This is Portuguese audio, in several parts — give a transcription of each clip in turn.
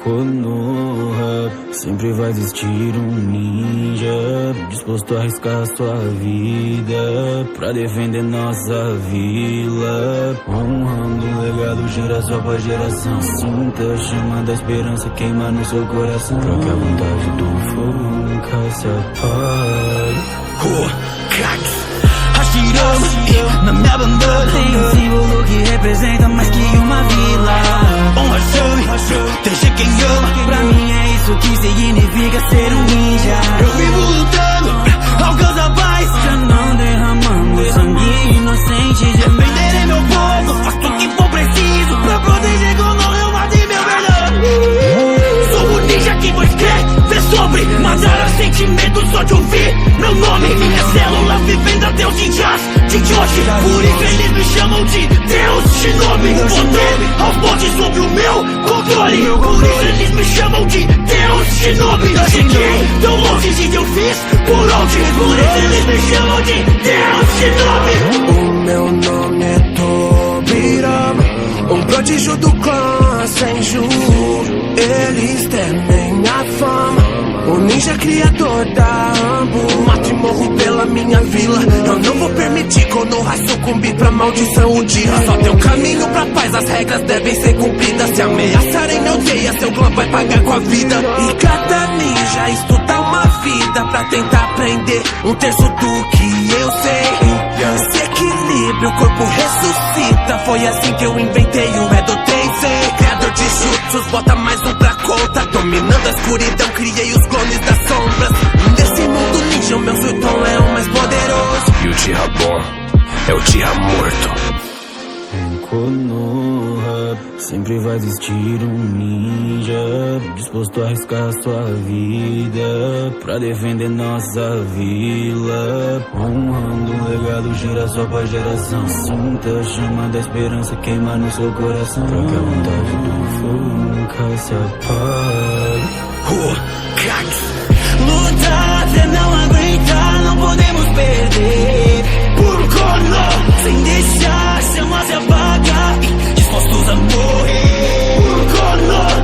Konoha, sempre vai existir um ninja disposto a arriscar sua vida pra defender nossa vila, honrando um legado geração após geração. Sinta a chama da esperança queimar no seu coração, pra que a vontade do fogo nunca se apague. Hashirama, na minha bandana tem um símbolo que representa mais que uma vila. Honra chame, deixa quem ama. Pra mim é isso que significa ser um ninja. Eu vivo lutando, alcança a paz, já não derramando sangue inocente. Defenderei meu povo, faço o que for preciso pra proteger quando eu matei meu melhor. Sou o ninja que vos quer ver sobre matar os sentimentos só de ouvir meu nome. Minha célula vivendo até os ninjas de Joshi, por isso eles me chamam de Deus Shinobi. O poder aos montes sob o meu controle, por isso eles me chamam de Deus Shinobi. Eu cheguei tão longe e eu fiz por onde, por isso eles me chamam de Deus Shinobi. O meu nome é Tobirama, um prodígio do clã Senju. Eles temem a fama, o ninja criador da Ambu. Mato e morro pela minha vila, eu não vou permitir Konoha sucumbir pra maldição um dia. Só tem um caminho pra paz, as regras devem ser cumpridas. Se ameaçarem minha aldeia, seu clã vai pagar com a vida. E cada ninja estuda uma vida pra tentar aprender um terço do que eu sei. Se equilibra, o corpo ressuscita. Foi assim que eu inventei o Edo Tensei. Criador de jutsus, bota mais um pra conta. Dominando a escuridão, criei os clones das sombras. Nesse mundo ninja, o meu Zuton é o mais poderoso. E o Tira bom é o Tira morto. Em Konoha, sempre vai existir um ninja disposto a arriscar sua vida pra defender nossa vila, honrando um legado geração após geração. Sinta a chama da esperança queimar no seu coração, pra que a vontade do fogo nunca se apague. Lutar até não aguentar, não podemos perder. Por Konoha, sem deixar a chama se apagar, dispostos a morrer. Por Konoha,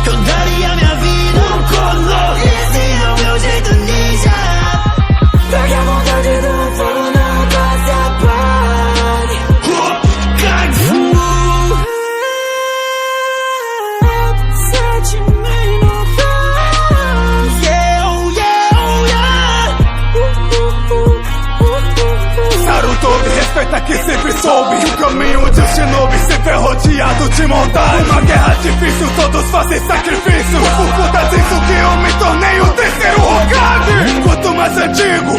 eu daria minha vida. Por Konoha, esse é o meu jeito ninja, pra que a vontade do fogo nunca se apague. Respeita que sempre soube que o caminho de um shinobi sempre é rodeado de montanhas. Uma guerra difícil, todos fazem sacrifício. O Fukuda diz que eu me tornei o terceiro Hokage. Quanto mais antigo,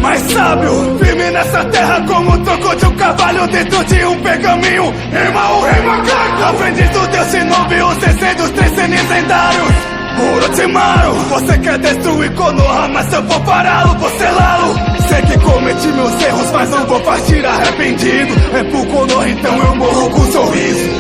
mais sábio, firme nessa terra como o tronco de um cavalo dentro de um pergaminho. Rima o rei macaco, aprendiz do deus shinobi, os descendentes dos três senin lendários. Orochimaru, você quer destruir Konoha, mas eu vou pará-lo, vou selá-lo. Sei que cometi meus erros, mas não vou partir arrependido. É por Konoha, então eu morro com um sorriso.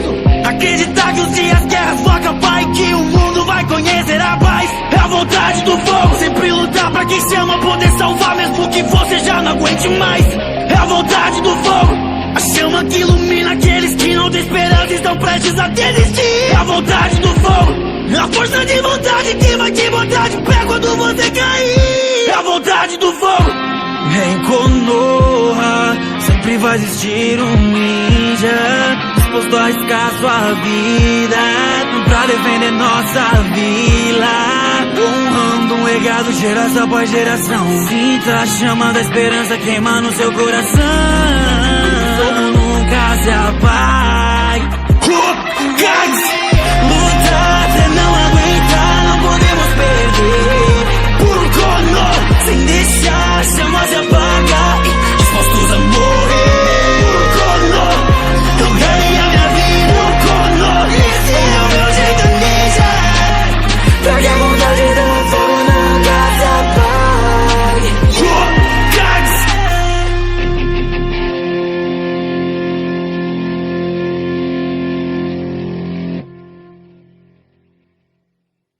Acreditar que os dias guerras vão acabar e que o mundo vai conhecer a paz. É a vontade do fogo, sempre lutar pra quem se ama poder salvar, mesmo que você já não aguente mais. É a vontade do fogo, a chama que ilumina aqueles que não têm esperança e estão prestes a desistir. É a vontade do fogo, a força de vontade que vai te botar de pé quando você cair. É a vontade do fogo. Em Konoha, sempre vai existir um ninja disposto a arriscar sua vida pra defender nossa vila, honrando um legado geração após geração. Sinta a chama da esperança queimar no seu coração, nunca se apaga.